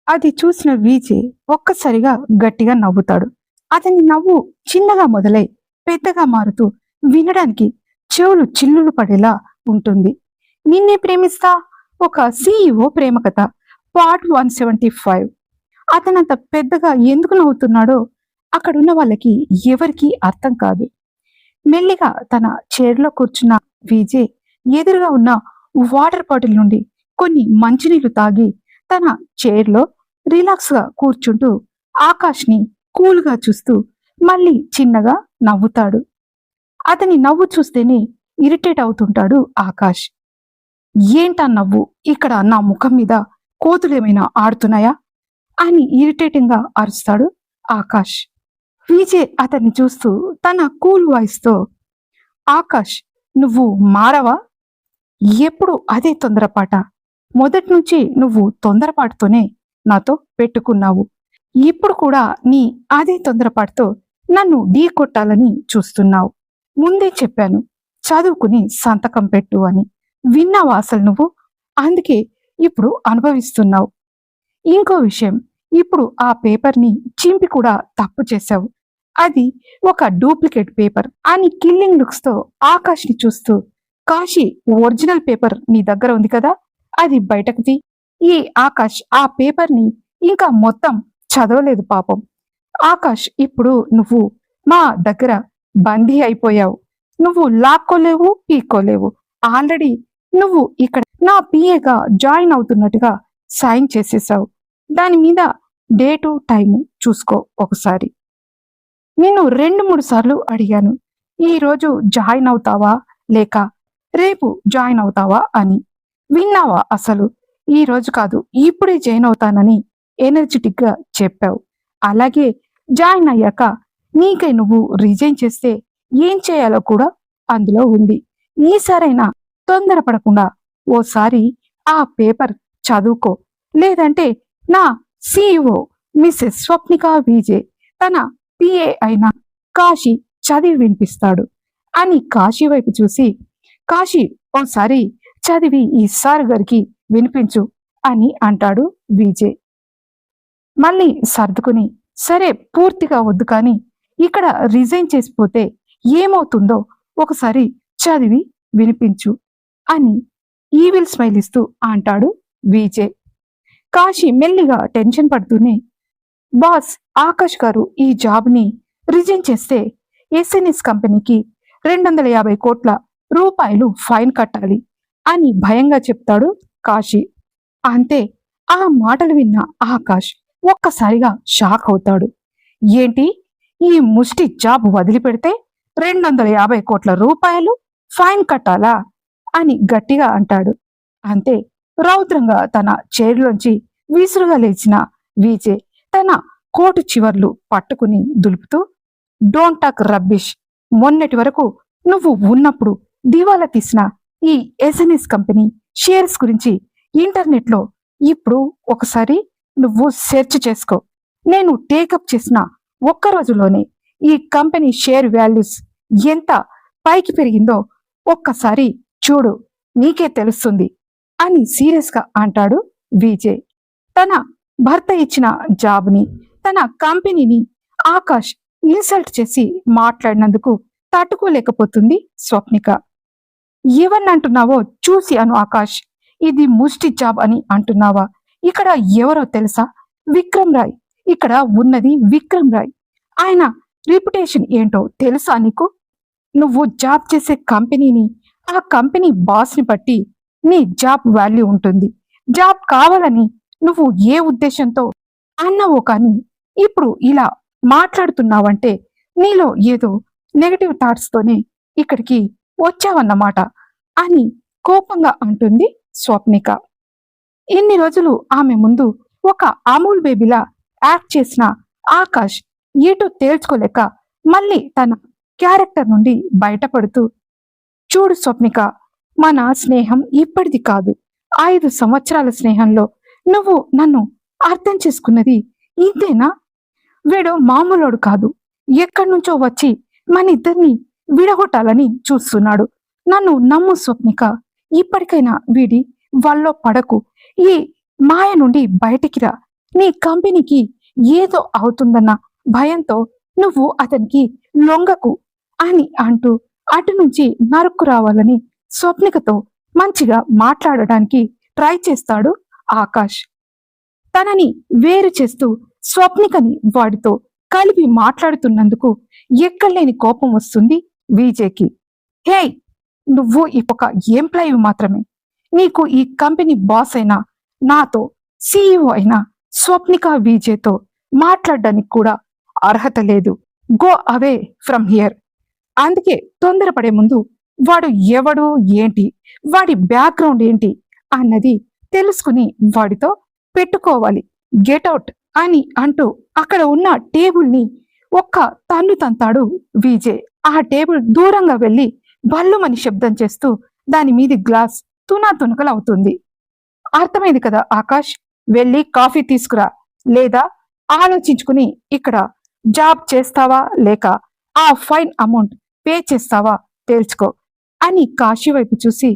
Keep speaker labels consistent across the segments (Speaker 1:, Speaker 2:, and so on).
Speaker 1: అది చూసిన విజయ్ ఒక్కసారిగా గట్టిగా నవ్వుతాడు. అతని నవ్వు చిన్నగా మొదలై పెద్దగా మారుతూ వినడానికి చెవులు చిల్లులు పడేలా ఉంటుంది. నిన్నే ప్రేమిస్తా, ఒక CEO ప్రేమ కథ, పార్ట్ 175. అతనంత పెద్దగా ఎందుకు నవ్వుతున్నాడో అక్కడున్న వాళ్ళకి ఎవరికీ అర్థం కాదు. మెల్లిగా తన చైర్లో కూర్చున్న విజయ్ ఎదురుగా ఉన్న వాటర్ బాటిల్ నుండి కొన్ని మంచినీళ్లు తాగి తన చైర్లో రిలాక్స్ గా కూర్చుంటూ ఆకాష్ని కూల్గా చూస్తూ మళ్ళీ చిన్నగా నవ్వుతాడు. అతని నవ్వు చూస్తేనే ఇరిటేట్ అవుతుంటాడు ఆకాష్. ఏంటా నవ్వు? ఇక్కడ నా ముఖం మీద కోతులేమైనా ఆడుతున్నాయా అని ఇరిటేటింగ్ గా అరుస్తాడు ఆకాష్. విజయ్ అతన్ని చూస్తూ తన కూల్ వాయిస్ తో, ఆకాష్ నువ్వు మారవా? ఎప్పుడు అదే తొందరపాట. మొదటి నుంచి నువ్వు తొందరపాటుతోనే నాతో పెట్టుకున్నావు. ఇప్పుడు కూడా నీ అదే తొందరపాటుతో నన్ను ఢీ కొట్టాలని చూస్తున్నావు. ముందే చెప్పాను చదువుకుని సంతకం పెట్టు అని. విన్నావా అసలు నువ్వు? అందుకే ఇప్పుడు అనుభవిస్తున్నావు. ఇంకో విషయం, ఇప్పుడు ఆ పేపర్ని చింపి కూడా తప్పు చేశావు. అది ఒక డూప్లికేట్ పేపర్ అని కిల్లింగ్ లుక్స్ తో ఆకాష్ని చూస్తూ, కాశీ ఒరిజినల్ పేపర్ నీ దగ్గర ఉంది కదా, అది బయటకు తీ. ఈ ఆకాష్ ఆ పేపర్ని ఇంకా మొత్తం చదవలేదు పాపం. ఆకాష్ ఇప్పుడు నువ్వు మా దగ్గర బందీ అయిపోయావు. నువ్వు లాక్కోలేవు, పీక్కోలేవు. ఆల్రెడీ నువ్వు ఇక్కడ నా పిఏగా జాయిన్ అవుతున్నట్టుగా సైన్ చేసేసావు. దాని మీద డేటు టైము చూసుకో ఒకసారి. నేను 2-3 సార్లు అడిగాను, ఈ రోజు జాయిన్ అవుతావా లేక రేపు జాయిన్ అవుతావా అని. విన్నావా అసలు? ఈ రోజు కాదు, ఇప్పుడే జాయిన్ అవుతానని ఎనర్జెటిక్ గా చెప్పావు. అలాగే జాయిన్ అయ్యాక నీకై నువ్వు రిజైన్ చేస్తే ఏం చేయాలో కూడా అందులో ఉంది. ఈసారైనా తొందరపడకుండా ఓసారి ఆ పేపర్ చదువుకో, లేదంటే నా CEO మిసెస్ స్వప్నిక విజయ్ తన పిఏ అయిన కాశీ చదివి వినిపిస్తాడు అని కాశీ వైపు చూసి, కాశీ ఓసారి చదివి ఈ సార్ గారికి వినిపించు అని అంటాడు విజయ్. మళ్ళీ సర్దుకుని, సరే పూర్తిగా వద్దు కానీ ఇక్కడ రిజైన్ చేసిపోతే ఏమవుతుందో ఒకసారి చదివి వినిపించు అని ఈవిల్ స్మైల్ ఇస్తూ అంటాడు విజయ్. కాశీ మెల్లిగా టెన్షన్ పడుతూనే, బాస్, ఆకాష్ గారు ఈ జాబ్ని రిజైన్ చేస్తే ఎస్ఎన్ఎస్ కంపెనీకి 250 కోట్ల రూపాయలు ఫైన్ కట్టాలి అని భయంగా చెప్తాడు కాశీ. అంతే, ఆ మాటలు విన్న ఆకాష్ ఒక్కసారిగా షాక్ అవుతాడు. ఏంటి, ఈ ముష్టి జాబ్ వదిలిపెడితే 250 కోట్ల రూపాయలు ఫైన్ కట్టాలా అని గట్టిగా అంటాడు. అంతే, రౌద్రంగా తన చైర్లోంచి విసురుగా లేచిన విజయ్ తన కోటు చివర్లు పట్టుకుని దులుపుతూ, డోంట్ టాక్ రబ్బిష్. మొన్నటి వరకు నువ్వు ఉన్నప్పుడు దివాలా తీసిన ఈ ఎస్ఎన్ఎస్ కంపెనీ షేర్స్ గురించి ఇంటర్నెట్లో ఇప్పుడు ఒకసారి నువ్వు సెర్చ్ చేసుకో. నేను టేకప్ చేసిన ఒక్క రోజులోనే ఈ కంపెనీ షేర్ వాల్యూస్ ఎంత పైకి పెరిగిందో ఒక్కసారి చూడు, నీకే తెలుస్తుంది అని సీరియస్ గా అంటాడు విజయ్. తన భర్త ఇచ్చిన జాబ్ని, తన కంపెనీని ఆకాష్ ఇన్సల్ట్ చేసి మాట్లాడినందుకు తట్టుకోలేకపోతుంది స్వప్నిక. ఏవన్నంటున్నావో చూసి అను ఆకాష్, ఇది ముష్టి జాబ్ అని అంటున్నావా? ఇక్కడ ఎవరో తెలుసా? విక్రమ్ రాయ్. ఇక్కడ ఉన్నది విక్రమ్ రాయ్. ఆయన రిప్యుటేషన్ ఏంటో తెలుసా నీకు? నువ్వు జాబ్ చేసే కంపెనీని, ఆ కంపెనీ బాస్ని బట్టి నీ జాబ్ వాల్యూ ఉంటుంది. జాబ్ కావాలని నువ్వు ఏ ఉద్దేశంతో అన్నావో కానీ ఇప్పుడు ఇలా మాట్లాడుతున్నావంటే నీలో ఏదో నెగటివ్ థాట్స్ తోనే ఇక్కడికి వచ్చావన్నమాట అని కోపంగా అంటుంది స్వప్నిక. ఇన్ని రోజులు ఆమె ముందు ఒక అమూల్ బేబీలా యాక్ట్ చేసిన ఆకాష్ ఏటో తేల్చుకోలేక మళ్ళీ తన క్యారెక్టర్ నుండి బయటపడుతూ, చూడు స్వప్నిక, మన స్నేహం ఇప్పటిది కాదు. 5 సంవత్సరాల స్నేహంలో నువ్వు నన్ను అర్థం చేసుకున్నది ఇంతేనా? వీడు మామూలోడు కాదు. ఎక్కడి నుంచో వచ్చి మన ఇద్దరిని విడగొట్టాలని చూస్తున్నాడు. నన్ను నమ్ము స్వప్నిక, ఇప్పటికైనా వీడి వల్లో పడకు. ఈ మాయ నుండి బయటికి రా. నీ కంపెనీకి ఏదో అవుతుందన్న భయంతో నువ్వు అతనికి లొంగకు అని అంటూ అటు నుంచి నరుక్కు రావాలని స్వప్నికతో మంచిగా మాట్లాడడానికి ట్రై చేస్తాడు ఆకాష్. తనని వేరు చేస్తూ స్వప్నికని వాడితో కలిపి మాట్లాడుతున్నందుకు ఎక్కడలేని కోపం వస్తుంది విజయ్కి. హే, నువ్వు ఒక ఎంప్లాయీ మాత్రమే. నీకు ఈ కంపెనీ బాస్ అయినా, నాతో సీఈఓ అయినా స్వప్నిక విజయ్తో మాట్లాడడానికి కూడా అర్హత లేదు. Go away from here. అందుకే తొందరపడే ముందు వాడు ఎవడు ఏంటి, వాడి బ్యాక్గ్రౌండ్ ఏంటి అన్నది తెలుసుకుని వాడితో పెట్టుకోవాలి. గెట్ అవుట్ అని అంటూ అక్కడ ఉన్న టేబుల్ని ఒక్క తన్ను తంతాడు విజయ్. ఆ టేబుల్ దూరంగా వెళ్లి బల్లుమని శబ్దం చేస్తూ దాని మీది గ్లాస్ తునాతునకలవుతుంది. అర్థమైంది కదా ఆకాష్, వెళ్ళి కాఫీ తీసుకురా, లేదా ఆలోచించుకుని ఇక్కడ జాబ్ చేస్తావా లేక ఆ ఫైన్ అమౌంట్ పే చేస్తావా తేల్చుకో అని కాశీ వైపు చూసి,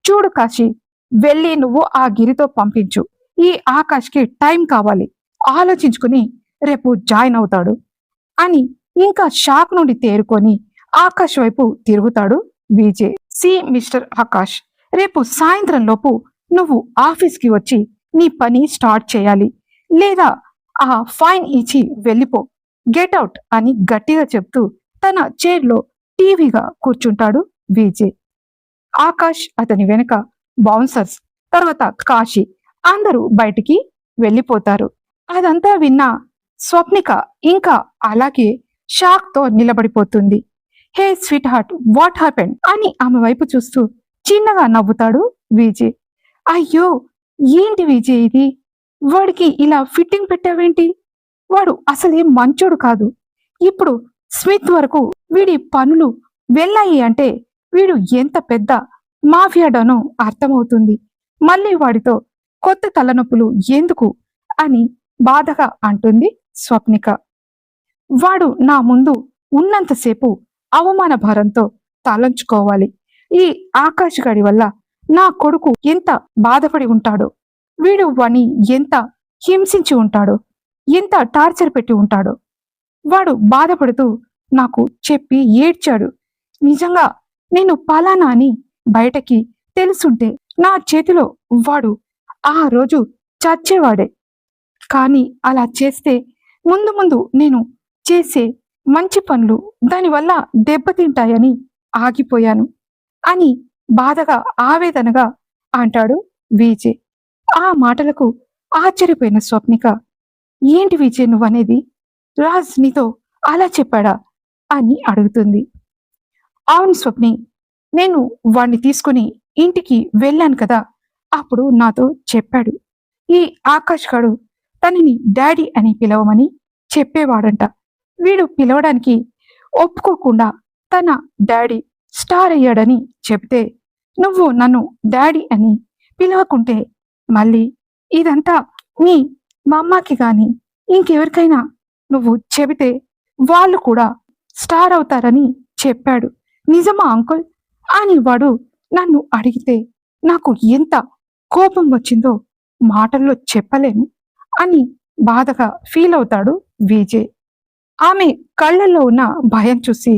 Speaker 1: చూడు కాశీ, వెళ్ళి నువ్వు ఆ గిరితో పంపించు. ఈ ఆకాష్కి టైం కావాలి, ఆలోచించుకుని రేపు జాయిన్ అవుతాడు అని ఇంకా షాక్ నుండి తేరుకొని ఆకాష్ వైపు తిరుగుతాడు విజయ్. సి మిస్టర్ ఆకాష్, రేపు సాయంత్రం లోపు నువ్వు ఆఫీస్కి వచ్చి నీ పని స్టార్ట్ చేయాలి, లేదా ఆ ఫైన్ ఇచ్చి వెళ్ళిపో. గెట్ అవుట్ అని గట్టిగా చెప్తూ తన చైర్లో టీవీగా కూర్చుంటాడు విజయ్. ఆకాష్, అతని వెనుక బౌన్సర్స్, తర్వాత కాశీ అందరూ బయటికి వెళ్ళిపోతారు. అదంతా విన్న స్వప్నిక ఇంకా అలాగే షాక్ తో నిలబడిపోతుంది. హే స్వీట్ హార్ట్, వాట్ హ్యాపెండ్ అని ఆమె వైపు చూస్తూ చిన్నగా నవ్వుతాడు విజయ్. అయ్యో, ఏంటి విజయ్ ఇది? వాడికి ఇలా ఫిట్టింగ్ పెట్టావేంటి? వాడు అసలే మంచోడు కాదు. ఇప్పుడు స్మిత్ వరకు వీడి పనులు వెళ్ళాయి అంటే వీడు ఎంత పెద్ద మాఫియాడనో అర్థమవుతుంది. మళ్ళీ వాడితో కొత్త తలనొప్పులు ఎందుకు అని బాధగా అంటుంది స్వప్నిక. వాడు నా ముందు ఉన్నంతసేపు అవమాన భారంతో తలంచుకోవాలి. ఈ ఆకాష్ గడి వల్ల నా కొడుకు ఎంత బాధపడి ఉంటాడో, వీడు వాణ్ణి ఎంత హింసించి ఉంటాడో, ఎంత టార్చర్ పెట్టి ఉంటాడో. వాడు బాధపడుతూ నాకు చెప్పి ఏడ్చాడు. నిజంగా నేను పలానా అని బయటకి తెలుసుంటే నా చేతిలో వాడు ఆ రోజు చచ్చేవాడే. కానీ అలా చేస్తే ముందు ముందు నేను చేసే మంచి పనులు దానివల్ల దెబ్బతింటాయని ఆగిపోయాను అని బాధగా ఆవేదనగా అంటాడు విజయ్. ఆ మాటలకు ఆశ్చర్యపోయిన స్వప్నిక, ఏంటి విజయ్ నువ్వనేది? రాజ్ నీతో అలా చెప్పాడా అని అడుగుతుంది. అవును స్వప్ని, నేను వాణ్ణి తీసుకుని ఇంటికి వెళ్ళాను కదా, అప్పుడు నాతో చెప్పాడు. ఈ ఆకాష్ గాడు తనని డాడీ అని పిలవమని చెప్పేవాడంట. వీడు పిలవడానికి ఒప్పుకోకుండా తన డాడీ స్టార్ అయ్యాడని చెప్తే, నువ్వు నన్ను డాడీ అని పిలవకుంటే మళ్ళీ ఇదంతా నీ మా అమ్మకి గాని ఇంకెవరికైనా నువ్వు చెబితే వాళ్ళు కూడా స్టార్ అవుతారని చెప్పాడు. నిజమా అంకుల్ అని వాడు నన్ను అడిగితే నాకు ఎంత కోపం వచ్చిందో మాటల్లో చెప్పలేను అని బాధగా ఫీల్ అవుతాడు విజయ్. ఆమె కళ్ళల్లో ఉన్న భయం చూసి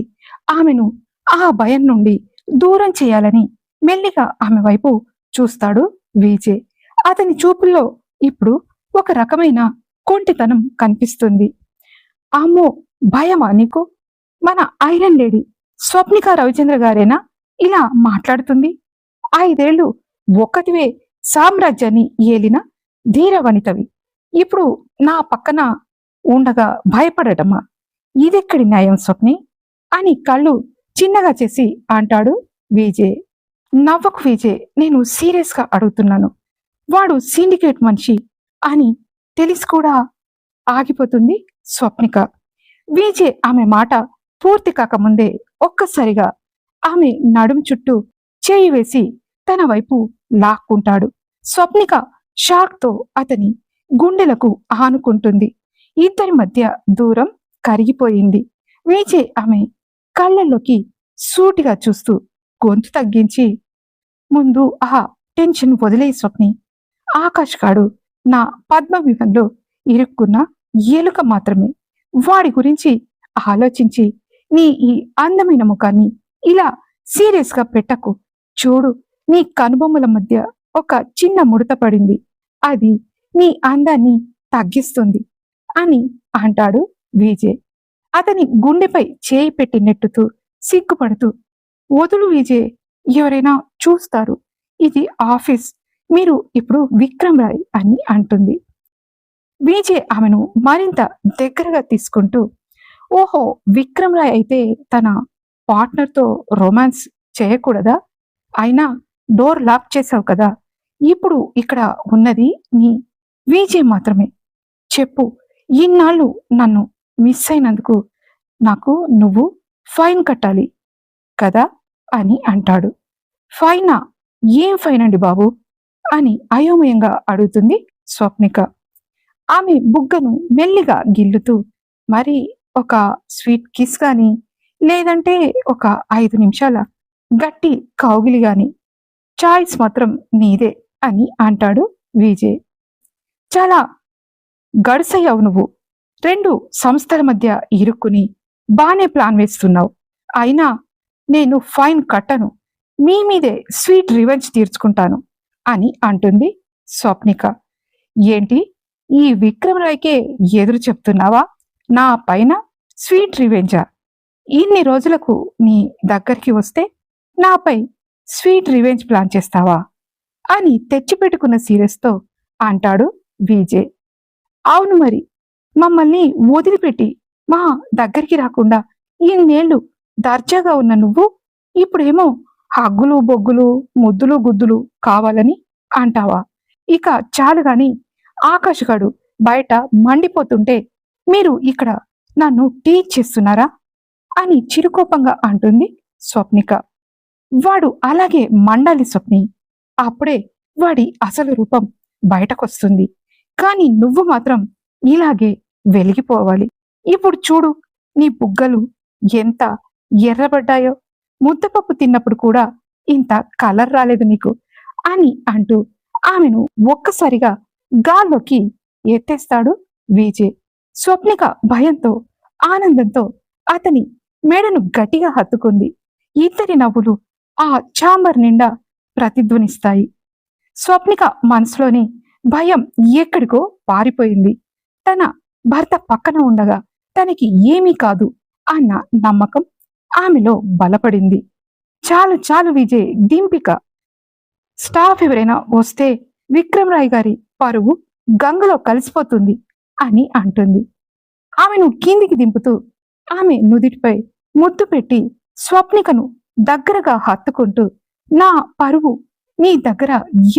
Speaker 1: ఆమెను ఆ భయం నుండి దూరం చేయాలని మెల్లిగా ఆమె వైపు చూస్తాడు విజయ్. అతని చూపుల్లో ఇప్పుడు ఒక రకమైన కొంటితనం కనిపిస్తుంది. అమ్మో, భయమా నీకు? మన ఐరన్ లేడీ స్వప్నిక రవిచంద్ర గారేనా ఇలా మాట్లాడుతుంది? 5 ఏళ్లు ఒక్కటివే సామ్రాజ్యాన్ని ఏలిన ధీర వనితవి ఇప్పుడు నా పక్కన ఉండగా భయపడటమా? ఇదెక్కడి న్యాయం స్వప్ని అని కళ్ళు చిన్నగా చేసి అంటాడు విజయ్. నవ్వకు విజయ్, నేను సీరియస్ గా అడుగుతున్నాను. వాడు సిండికేట్ మనిషి అని తెలిసి కూడా ఆగిపోతుంది స్వప్నిక. విజయ్ ఆమె మాట పూర్తి కాకముందే ఒక్కసారిగా ఆమె నడుం చుట్టూ చేయి వేసి తన వైపు లాక్కుంటాడు. స్వప్నిక షాక్ తో అతని గుండెలకు ఆనుకుంటుంది. ఇద్దరి మధ్య దూరం కరిగిపోయింది. విజయ్ ఆమె కళ్ళల్లోకి సూటిగా చూస్తూ గొంతు తగ్గించి, ముందు ఆ టెన్షన్ వదిలే స్వప్ని. ఆకాష్ గాడు నా పద్మ వ్యూహంలో ఇరుక్కున్న ఎలుక మాత్రమే. వాడి గురించి ఆలోచించి నీ ఈ అందమైన ముఖాన్ని ఇలా సీరియస్ గా పెట్టకు. చూడు, నీ కనుబొమ్మల మధ్య ఒక చిన్న ముడత పడింది. అది నీ అందాన్ని తగ్గిస్తుంది అని అంటాడు విజయ్. అతని గుండెపై చేయి పెట్టి నెట్టుతూ సిగ్గుపడుతూ, వదులు విజయ్, ఎవరైనా చూస్తారు, ఇది ఆఫీస్, మీరు ఇప్పుడు విక్రమ్ రాయ్ అని అంటుంది. విజయ్ ఆమెను మరింత దగ్గరగా తీసుకుంటూ, ఓహో, విక్రమ్ రాయ్ అయితే తన పార్ట్నర్తో రొమాన్స్ చేయకూడదా? అయినా డోర్ లాక్ చేసావు కదా, ఇప్పుడు ఇక్కడ ఉన్నది నీ విజయ్ మాత్రమే. చెప్పు, ఇన్నాళ్ళు నన్ను మిస్ అయినందుకు నాకు నువ్వు ఫైన్ కట్టాలి కదా అని అంటాడు. ఫైనా? ఏం ఫైన్ అండి బాబు అని అయోమయంగా అడుగుతుంది స్వప్నిక. ఆమె బుగ్గను మెల్లిగా గిల్లుతూ, మరి ఒక స్వీట్ కిస్ గాని, లేదంటే ఒక 5 నిమిషాల గట్టి కౌగిలి గాని, చాయిస్ మాత్రం నీదే అని అంటాడు విజయ్. చాలా గడుసయ్యావు నువ్వు. 2 సంస్థల మధ్య ఇరుక్కుని బానే ప్లాన్ వేస్తున్నావు. అయినా నేను ఫైన్ కట్టను, మీ మీదే స్వీట్ రివెంజ్ తీర్చుకుంటాను అని అంటుంది స్వప్నిక. ఏంటి, ఈ విక్రమ్ రాయ్కే ఎదురు చెప్తున్నావా? నా పైన స్వీట్ రివెంజా? ఇన్ని రోజులకు నీ దగ్గరికి వస్తే నాపై స్వీట్ రివెంజ్ ప్లాన్ చేస్తావా అని తెచ్చిపెట్టుకున్న సీరియస్తో అంటాడు విజయ్. అవును మరి, మమ్మల్ని వదిలిపెట్టి మా దగ్గరికి రాకుండా ఇన్నేళ్లు దర్జాగా ఉన్న నువ్వు ఇప్పుడేమో హగ్గులు బొగ్గులు ముద్దులు గుద్దులు కావాలని అంటావా? ఇక చాలు గాని, ఆకాశగాడు బయట మండిపోతుంటే మీరు ఇక్కడ నన్ను టీచ్ చేస్తున్నారా అని చిరుకోపంగా అంటుంది స్వప్నిక. వాడు అలాగే మండాలి స్వప్ని, అప్పుడే వాడి అసలు రూపం బయటకొస్తుంది. కానీ నువ్వు మాత్రం ఇలాగే వెలిగిపోవాలి. ఇప్పుడు చూడు, నీ బుగ్గలు ఎంత ఎర్రబడ్డాయో, ముద్దపప్పు తిన్నప్పుడు కూడా ఇంత కలర్ రాలేదు నీకు అని అంటూ ఆమెను ఒక్కసారిగా గాల్లోకి ఎత్తేస్తాడు విజయ్. స్వప్నిక భయంతో ఆనందంతో అతని మెడను గట్టిగా హత్తుకుంది. ఇద్దరి నవ్వులు ఆ ఛాంబర్ నిండా ప్రతిధ్వనిస్తాయి. స్వప్నిక మనసులోని భయం ఎక్కడికో పారిపోయింది. తన భర్త పక్కన ఉండగా తనకి ఏమీ కాదు అన్న నమ్మకం ఆమెలో బలపడింది. చాలు చాలు విజయ్, దింపిక. స్టాఫ్ ఎవరైనా వస్తే విక్రమ్ రాయ్ గారి పరువు గంగలో కలిసిపోతుంది అని అంటుంది. ఆమెను కిందికి దింపుతూ ఆమె నుదిటిపై ముద్దు పెట్టి స్వప్నికను దగ్గరగా హత్తుకుంటూ, నా పరువు నీ దగ్గర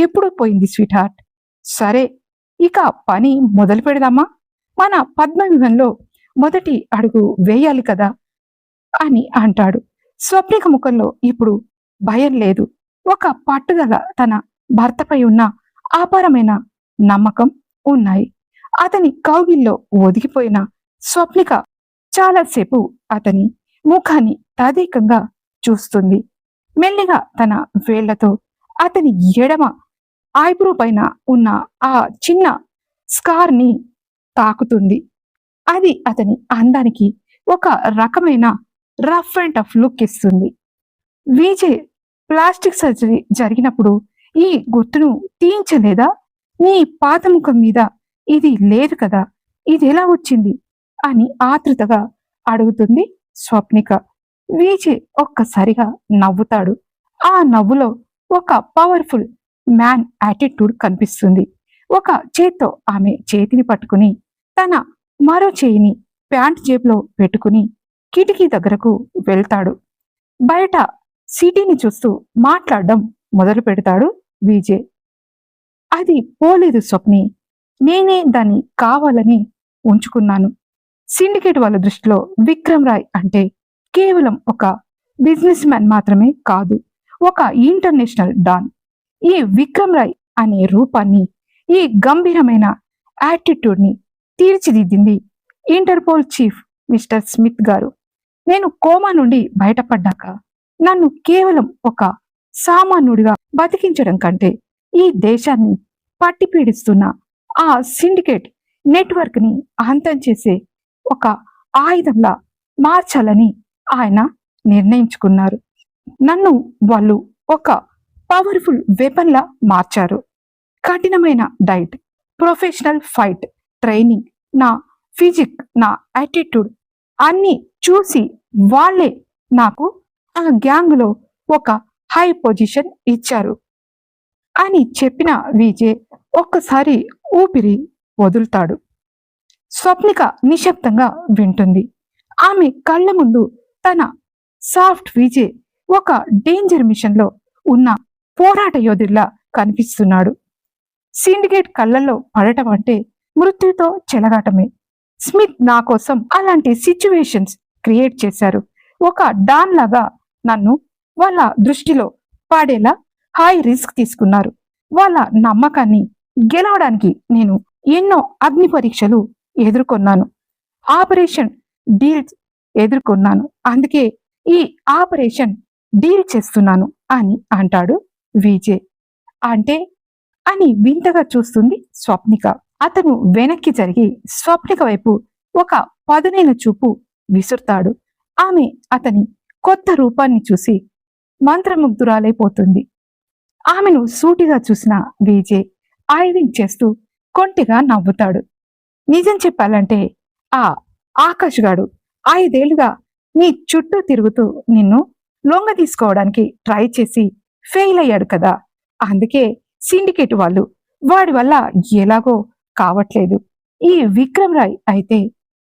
Speaker 1: ఎప్పుడు పోయింది స్వీట్ హార్ట్. సరే, ఇక పని మొదలు పెడదామా? మన పద్మవ్యూహంలో మొదటి అడుగు వేయాలి కదా అని అంటాడు. స్వప్నిక ముఖంలో ఇప్పుడు భయం లేదు. ఒక పట్టుదల, తన భర్తపై ఉన్న అపారమైన నమ్మకం ఉన్నాయి. అతని కౌగిల్లో ఒదిగిపోయిన స్వప్నిక చాలాసేపు అతని ముఖాన్ని తదేకంగా చూస్తుంది. మెల్లిగా తన వేళ్లతో అతని ఎడమ ఐబ్రో పైన ఉన్న ఆ చిన్న స్కార్ ని తాకుతుంది. అది అతని అందానికి ఒక రకమైన రఫ్ అండ్ టఫ్ లుక్ ఇస్తుంది. విజయ్, ప్లాస్టిక్ సర్జరీ జరిగినప్పుడు ఈ గుర్తును తీయించలేదా? నీ పాత ముఖం మీద ఇది లేదు కదా, ఇది ఎలా వచ్చింది అని ఆతృతగా అడుగుతుంది స్వప్నిక. విజయ్ ఒక్కసారిగా నవ్వుతాడు. ఆ నవ్వులో ఒక పవర్ఫుల్ మ్యాన్ యాటిట్యూడ్ కనిపిస్తుంది. ఒక చేత్తో ఆమె చేతిని పట్టుకుని తన మరో చేయిని ప్యాంట్ జేబులో పెట్టుకుని కిటికీ దగ్గరకు వెళ్తాడు. బయట సిటీని చూస్తూ మాట్లాడడం మొదలు పెడతాడు విజయ్. అది పోలేదు స్వప్ని, నేనే దాన్ని కావాలని ఉంచుకున్నాను. సిండికేట్ వాళ్ళ దృష్టిలో విక్రమ్ రాయ్ అంటే కేవలం ఒక బిజినెస్ మ్యాన్ మాత్రమే కాదు, ఒక ఇంటర్నేషనల్ డాన్. ఈ విక్రమ్ రాయ్ అనే రూపాన్ని, ఈ గంభీరమైన యాటిట్యూడ్ ని తీర్చిదిద్దింది ఇంటర్పోల్ చీఫ్ మిస్టర్ స్మిత్ గారు. నేను కోమా నుండి బయటపడ్డాక నన్ను కేవలం ఒక సామాన్యుడిగా బతికించడం కంటే ఈ దేశాన్ని పట్టి పీడిస్తున్న ఆ సిండికేట్ నెట్వర్క్ ని అంతం చేసే ఒక ఆయుధంలా మార్చాలని ఆయన నిర్ణయించుకున్నారు. నన్ను వాళ్ళు ఒక పవర్ఫుల్ వెపన్ లా మార్చారు. కఠినమైన డైట్, ప్రొఫెషనల్ ఫైట్ ట్రైనింగ్, నా ఫిజిక్, నా యాటిట్యూడ్ అన్ని చూసి వాళ్ళే నాకు ఆ గ్యాంగ్ లో ఒక హై పొజిషన్ ఇచ్చారు అని చెప్పిన విజయ్ ఒక్కసారి ఊపిరి వదులుతాడు. స్వప్నిక నిశ్శబ్దంగా వింటుంది. ఆమె కళ్ళ ముందు తన సాఫ్ట్ విజయ్ ఒక డేంజర్ మిషన్ లో ఉన్న పోరాట యోధుల్లా కనిపిస్తున్నాడు. సిండికేట్ కళ్ళల్లో పడటం అంటే మృత్యుతో చెలగాటమే. స్మిత్ నా కోసం అలాంటి సిచ్యువేషన్స్ క్రియేట్ చేశారు. ఒక డాన్ లాగా నన్ను వాళ్ళ దృష్టిలో పాడేలా హై రిస్క్ తీసుకున్నారు. వాళ్ళ నమ్మకాన్ని గెలవడానికి నేను ఎన్నో అగ్ని పరీక్షలు ఎదుర్కొన్నాను. ఆపరేషన్ డీల్ ఎదుర్కొన్నాను. అందుకే ఈ ఆపరేషన్ డీల్ చేస్తున్నాను అని అంటాడు విజయ్. అంటే అని వింతగా చూస్తుంది స్వప్నిక. అతను వెనక్కి జరిగి స్వప్నిక వైపు ఒక పదునైన చూపు విసురుతాడు. ఆమె అతని కొత్త రూపాన్ని చూసి మంత్రముగ్ధురాలైపోతుంది. ఆమెను సూటిగా చూసిన విజయ్ ఐవింగ్ చేస్తూ కొంటిగా నవ్వుతాడు. నిజం చెప్పాలంటే ఆ ఆకాష్ గాడు 5 ఏళ్లుగా నీ చుట్టూ తిరుగుతూ నిన్ను లొంగ తీసుకోవడానికి ట్రై చేసి ఫెయిల్ అయ్యాడు కదా. అందుకే సిండికేట్ వాళ్ళు వాడి వల్ల ఎలాగో కావట్లేదు. ఈ విక్రమ్ రాయ్ అయితే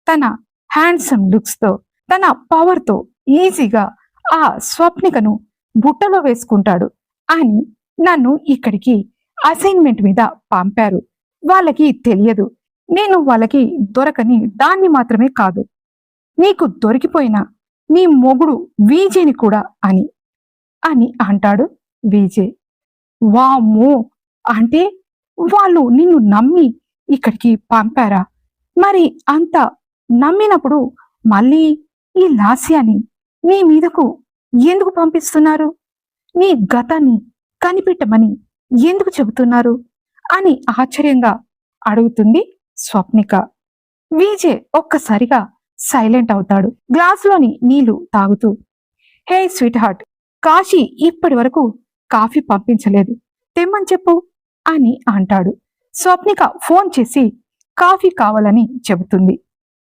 Speaker 1: తన హ్యాండ్సమ్ లుక్స్ తో, తన పవర్ తో ఈజీగా ఆ స్వప్నికను బుట్టలో వేసుకుంటాడు అని నన్ను ఇక్కడికి అసైన్మెంట్ మీద పంపారు. వాళ్ళకి తెలియదు నేను వాళ్ళకి దొరకని దాన్ని మాత్రమే కాదు, నీకు దొరికిపోయిన నీ మొగుడు విజయ్ని కూడా అని అని అంటాడు విజయ్. వామ్మో, అంటే వాళ్ళు నిన్ను నమ్మి ఇక్కడికి పంపారా? మరి అంత నమ్మినప్పుడు మళ్ళీ ఈ లాస్యాన్ని నీ మీదకు ఎందుకు పంపిస్తున్నారు? నీ గతాన్ని కనిపెట్టమని ఎందుకు చెబుతున్నారు అని ఆశ్చర్యంగా అడుగుతుంది స్వప్నిక. విజయ్ ఒక్కసారిగా సైలెంట్ అవుతాడు. గ్లాసులోని నీళ్లు తాగుతూ, హే స్వీట్ హార్ట్, కాశీ ఇప్పటి వరకు కాఫీ పంపించలేదు, తెమ్మని చెప్పు అని అంటాడు. స్వప్నిక ఫోన్ చేసి కాఫీ కావాలని చెబుతుంది.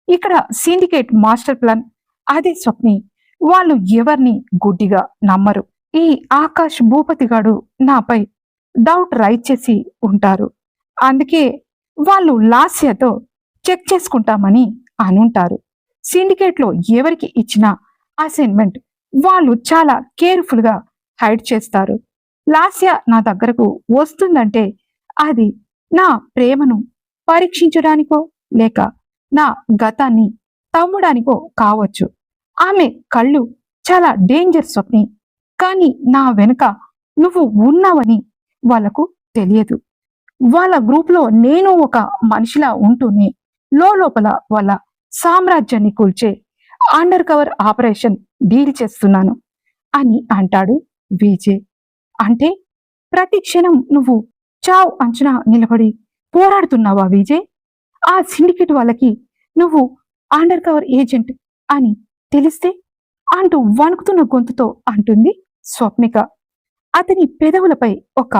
Speaker 1: ఇక్కడ సిండికేట్ మాస్టర్ ప్లాన్ అదే స్వప్ని. వాళ్ళు ఎవరిని గుడ్డిగా నమ్మరు. ఈ ఆకాష్ భూపతిగాడు నాపై డౌట్ రైట్ చేసి ఉంటారు. అందుకే వాళ్ళు లాస్యతో చెక్ చేసుకుంటామని అనుంటారు. సిండికేట్ లో ఎవరికి ఇచ్చిన అసైన్మెంట్ వాళ్ళు చాలా కేర్ఫుల్ గా హైడ్ చేస్తారు. లాస్య నా దగ్గరకు వస్తుందంటే అది నా ప్రేమను పరీక్షించడానికో లేక నా గతాన్ని తవ్వడానికో కావచ్చు. ఆమె కళ్ళు చాలా డేంజర్ స్వప్ని, కానీ నా వెనుక నువ్వు ఉన్నావని వాళ్ళకు తెలియదు. వాళ్ళ గ్రూప్ లో నేను ఒక మనిషిలా ఉంటూనే లోపల వాళ్ళ సామ్రాజ్యాన్ని కూల్చే అండర్ కవర్ ఆపరేషన్ డీల్ చేస్తున్నాను అని అంటాడు విజయ్. అంటే ప్రతి క్షణం నువ్వు చావ్ అంచున నిలబడి పోరాడుతున్నావా విజయ్? ఆ సిండికేట్ వాళ్ళకి నువ్వు అండర్ కవర్ ఏజెంట్ అని తెలిస్తే అంటూ వణుకుతున్న గొంతుతో అంటుంది స్వప్నిక. అతని పెదవులపై ఒక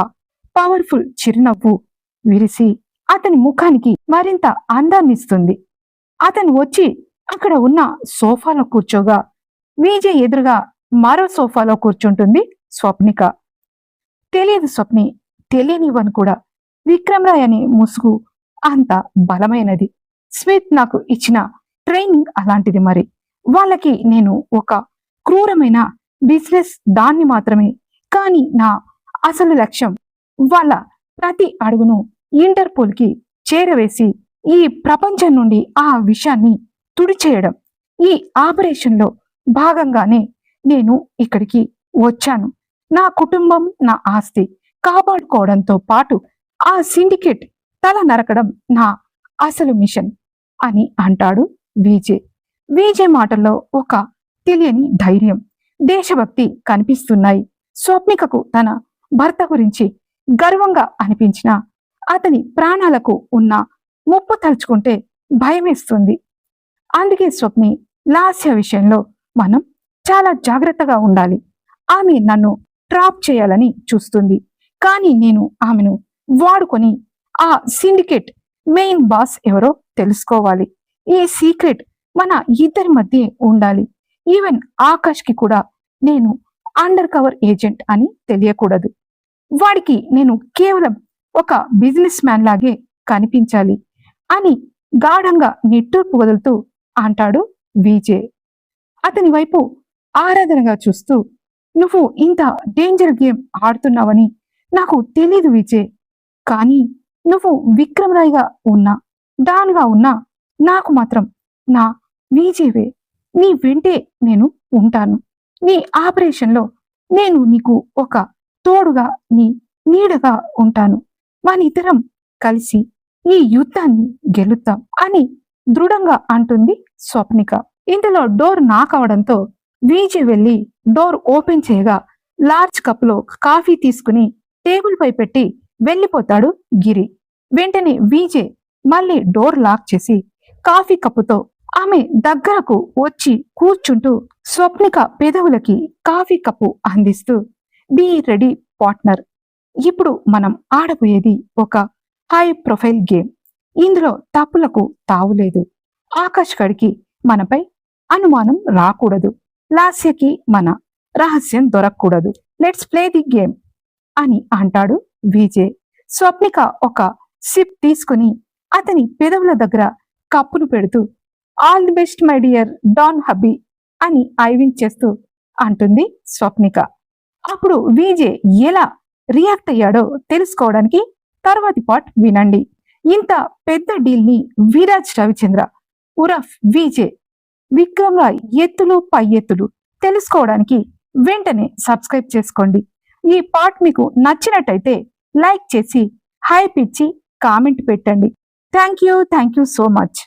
Speaker 1: పవర్ఫుల్ చిరునవ్వు విరిసి అతని ముఖానికి మరింత అందాన్నిస్తుంది. అతను వచ్చి అక్కడ ఉన్న సోఫాలో కూర్చోగా విజయ్ ఎదురుగా మరో సోఫాలో కూర్చుంటుంది స్వప్నిక. తెలియదు స్వప్ని, తెలియనివని కూడా. విక్రమ్ రాయ్ అనే ముసుగు అంత బలమైనది. స్మిత్ నాకు ఇచ్చిన ట్రైనింగ్ అలాంటిది. మరి వాళ్ళకి నేను ఒక క్రూరమైన బిజినెస్ దాన్ని మాత్రమే. కానీ నా అసలు లక్ష్యం వాళ్ళ ప్రతి అడుగును ఇంటర్పోల్ కి చేరవేసి ఈ ప్రపంచం నుండి ఆ విషయాన్ని తుడిచేయడం. ఈ ఆపరేషన్ లో భాగంగానే నేను ఇక్కడికి వచ్చాను. నా కుటుంబం, నా ఆస్తి కాపాడుకోవడంతో పాటు ఆ సిండికేట్ తల నరకడం నా అసలు మిషన్ అని అంటాడు విజయ్. విజయ్ మాటల్లో ఒక తెలియని ధైర్యం, దేశభక్తి కనిపిస్తున్నాయి. స్వప్నికకు తన భర్త గురించి గర్వంగా అనిపించిన అతని ప్రాణాలకు ఉన్న ముప్పు తలుచుకుంటే భయమేస్తుంది. అందుకే స్వప్ని, లాస్య విషయంలో మనం చాలా జాగ్రత్తగా ఉండాలి. ఆమె నన్ను ట్రాప్ చేయాలని చూస్తుంది, కానీ నేను ఆమెను వాడుకొని ఆ సిండికేట్ మెయిన్ బాస్ ఎవరో తెలుసుకోవాలి. ఈ సీక్రెట్ మన ఇద్దరి మధ్య ఉండాలి. ఈవెన్ ఆకాష్కి కూడా నేను అండర్ కవర్ ఏజెంట్ అని తెలియకూడదు. వాడికి నేను కేవలం ఒక బిజినెస్ మ్యాన్ లాగే కనిపించాలి అని గాఢంగా నిట్టూర్పు వదులుతూ అంటాడు విజయ్. అతని వైపు ఆరాధనగా చూస్తూ, నువ్వు ఇంత డేంజర్ గేమ్ ఆడుతున్నావని నాకు తెలీదు విజయ్. కానీ నువ్వు విక్రమ్ రాయ్గా ఉన్నా, డాన్గా ఉన్నా, నాకు మాత్రం నా విజయవే. నీ వెంటే నేను ఉంటాను. నీ ఆపరేషన్లో నేను నీకు ఒక తోడుగా, నీ నీడగా ఉంటాను. మనిద్దరం కలిసి ఈ యుద్ధాన్ని గెలుద్దాం అని దృఢంగా అంటుంది స్వప్నిక. ఇంతలో డోర్ నాక్ అవడంతో విజయ్ వెళ్లి డోర్ ఓపెన్ చేయగా లార్జ్ కప్లో కాఫీ తీసుకుని టేబుల్ పై పెట్టి వెళ్ళిపోతాడు గిరి. వెంటనే విజయ్ మళ్ళీ డోర్ లాక్ చేసి కాఫీ కప్పుతో ఆమె దగ్గరకు వచ్చి కూర్చుంటూ స్వప్నిక పెదవులకి కాఫీ కప్పు అందిస్తూ, బీ రెడీ పార్ట్నర్. ఇప్పుడు మనం ఆడబోయేది ఒక హై ప్రొఫైల్ గేమ్. ఇందులో తప్పులకు తావులేదు. ఆకాష్ గడికి మనపై అనుమానం రాకూడదు. లాస్యకి మన రహస్యం దొరకకూడదు. లెట్స్ ప్లే ది గేమ్ అని అంటాడు విజయ్. స్వప్నిక ఒక సిప్ తీసుకుని అతని పెదవుల దగ్గర కప్పును పెడుతూ, all the best my dear డాన్ హబీ అని ఐవిన్ చేస్తూ అంటుంది స్వప్నిక. అప్పుడు విజయ్ ఎలా రియాక్ట్ అయ్యాడో తెలుసుకోవడానికి తర్వాతి పార్ట్ వినండి. ఇంత పెద్ద డీల్ ని విరాజ్ రవిచంద్ర ఉరఫ్ విజయ్ విక్రమ్ రాయ్ ఎత్తులు పై ఎత్తులు తెలుసుకోవడానికి వెంటనే సబ్స్క్రైబ్ చేసుకోండి. ఈ పార్ట్ మీకు నచ్చినట్టయితే లైక్ చేసి హైప్ ఇచ్చి కామెంట్ పెట్టండి. Thank you so much.